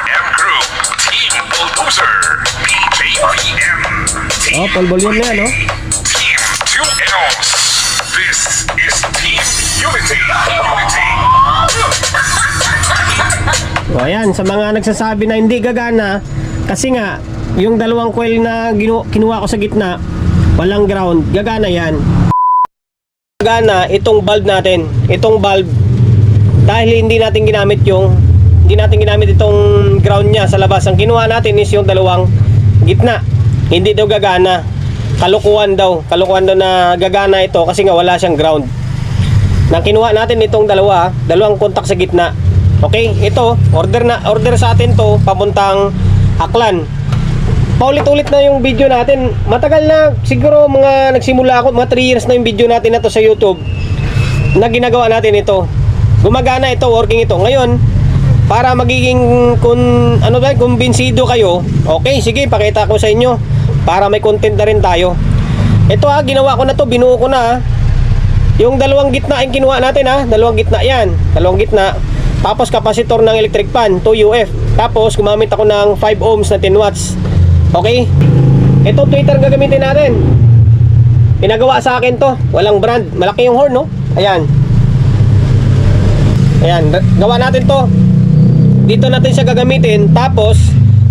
RM Group, Team Bulldozer, PJPM, Oh, full volume na yan, no? Team 2Ls. This is Team Unity. Unity. O ayan, sa mga nagsasabi na hindi gagana, kasi nga, yung dalawang coil na kinuha ko sa gitna, walang ground, gagana yan. Gagana itong bulb natin. Itong bulb, dahil hindi natin ginamit itong ground niya sa labas. Ang kinuha natin is yung dalawang gitna. Hindi daw gagana. Kalukuhan daw na gagana ito kasi nga wala siyang ground. Nang kinuha natin itong dalawang kontak sa gitna. Okay, ito, order sa atin to papuntang Aklan. Paulit-ulit na yung video natin. Matagal na, siguro mga nagsimula ako, mga 3 years na yung video natin na to sa YouTube na ginagawa natin ito. Gumagana ito, working ito. Ngayon, para magiging kumbinsido kayo, okay, sige, pakita ko sa inyo para may content na rin tayo. Ito ginawa ko na to, binuo ko na. Yung dalawang gitna yung kinuha natin dalawang gitna yan. Dalawang gitna. Tapos kapasitor ng electric fan, 2 UF. Tapos gumamit ako ng 5 ohms na 10 watts. Okay? Ito tweeter gagamitin natin. Pinagawa sa akin to. Walang brand. Malaki yung horn, no? Ayan. Ayan. Gawa natin to. Dito natin siya gagamitin. Tapos,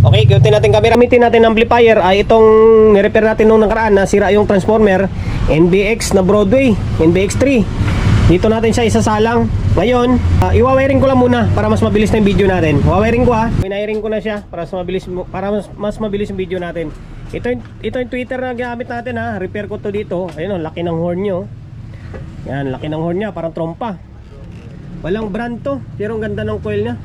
okay, gamitin natin camera. Gamitin natin amplifier ay itong nirepair natin nung nakaraan na sira yung transformer. NBX na Broadway. NBX 3. Dito natin siya isasalang. Ngayon, iwawiring ko lang muna para mas mabilis na yung video natin. Wawiring ko Winawiring ko na siya para mas mabilis yung video natin. Ito yung tweeter na gamit natin Repair ko to dito. Ayun laki ng horn nyo. Yan, laki ng horn niya, parang trompa. Walang brand to, pero ang ganda ng coil niya.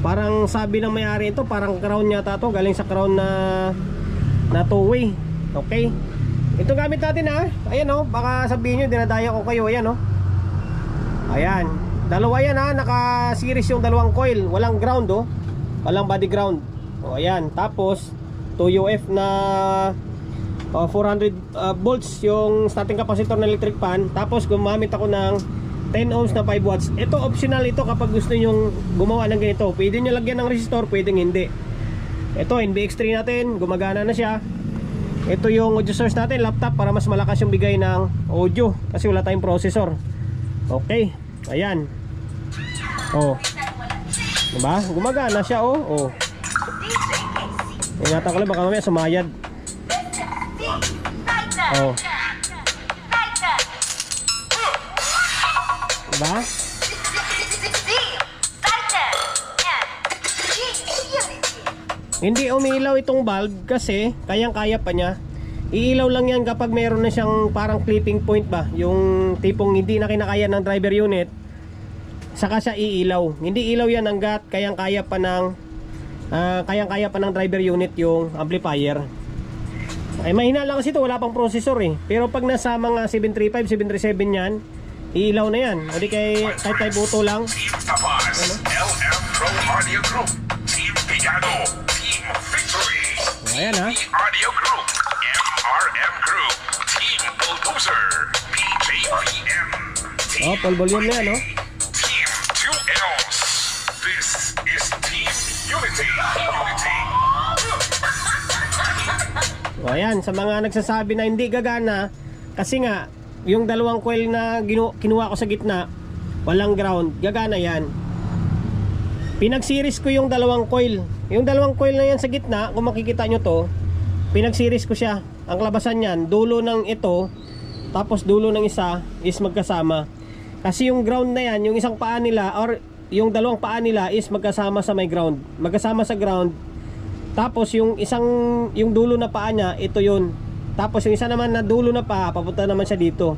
Parang sabi ng may-ari ito, parang crown yata to, galing sa crown na two-way. Okay. Ito gamit natin Ayan baka sabihin nyo dinadaya ko kayo. Ayan ayan, dalawa yan naka-series yung dalawang coil. Walang ground walang body ground. Ayan, tapos 2 UF na 400 volts yung starting capacitor ng electric fan. Tapos gumamit ako ng 10 ohms na 5 watts. Ito optional ito kapag gusto nyong gumawa ng ganito. Pwede nyo lagyan ng resistor, pwedeng hindi. Ito NBX3 natin, gumagana na siya. Ito yung audio source natin, laptop, para mas malakas yung bigay ng audio kasi wala tayong processor. Okay, ayan. Diba? Gumagana siya ingatan ko lang baka mamaya sumayad. Diba? Hindi umiilaw itong bulb kasi kayang-kaya pa niya. Iilaw lang yan kapag meron na siyang parang clipping point ba, yung tipong hindi na kinakaya ng driver unit, saka siya iilaw. Hindi ilaw yan hanggat kayang-kaya pa ng driver unit yung amplifier. Ay mahina lang kasi ito, wala pang processor Pero pag nasa mga 735, 737 yan, iilaw na yan. O di kahit type auto lang. Team Tapas, LM Pro Audio Group, Team Pigado, Team Victory, Ayan Audio Group, MRM Group, Team Bulldozer, PJPM, full volume na yan Team 2Ls. This is Team Unity. Unity. Ayan, sa mga nagsasabi na hindi gagana, kasi nga yung dalawang coil na kinuha ko sa gitna, walang ground, gagana yan. Pinag-series ko yung dalawang coil. Yung dalawang coil na yan sa gitna, kung makikita nyo to, pinag-series ko siya. Ang labasan yan, dulo ng ito, tapos dulo ng isa is magkasama. Kasi yung ground na yan, yung isang paa nila or yung dalawang paa nila is magkasama sa may ground. Magkasama sa ground. Tapos yung dulo na paa niya, ito yun. Tapos yung isa naman na dulo na paa, papunta naman siya dito.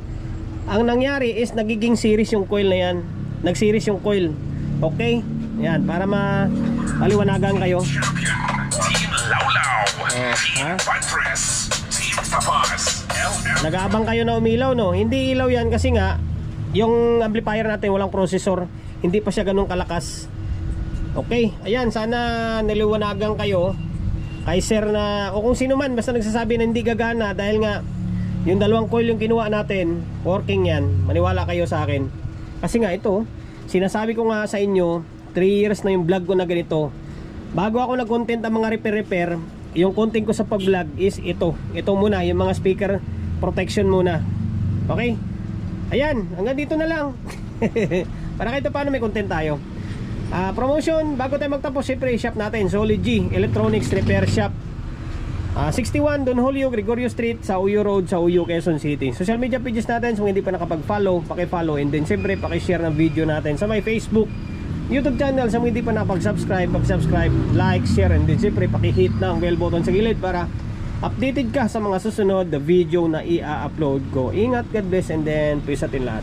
Ang nangyari is nagiging series yung coil na yan. Nag-series yung coil. Okay? Yan, para maliwanagan kayo. Team Lawlaw, Team Pantres, Team Tapas, LM. Nag-aabang kayo na umilaw Hindi ilaw yan kasi nga yung amplifier natin walang processor. Hindi pa siya ganun kalakas. Okay, ayan, sana naliwanagan kayo kay sir na o kung sino man basta nagsasabi na hindi gagana dahil nga yung dalawang coil yung kinuha natin, working yan. Maniwala kayo sa akin. Kasi nga ito, sinasabi ko nga sa inyo 3 years na yung vlog ko na ganito. bago ako nag-content ang mga repair, yung content ko sa pag-vlog is ito muna, yung mga speaker protection muna. Okay, ayan, hanggang dito na lang. Para kahit paano may content tayo. Promotion, bago tayo magtapos, siyempre shop natin, Solid G Electronics Repair Shop, 61 Don Julio Gregorio Street, sa Uyo Road, sa Uyo, Quezon City. Social media pages natin, so hindi pa nakapag-follow, paki-follow, and then siyempre paki-share ng video natin sa my Facebook, YouTube channel. Sa mga hindi pa nakapag-subscribe, pag-subscribe, like, share, and then siyempre paki-hit ng bell button sa gilid para updated ka sa mga susunod na video na i-upload ko. Ingat, God bless, and then peace atin lahat.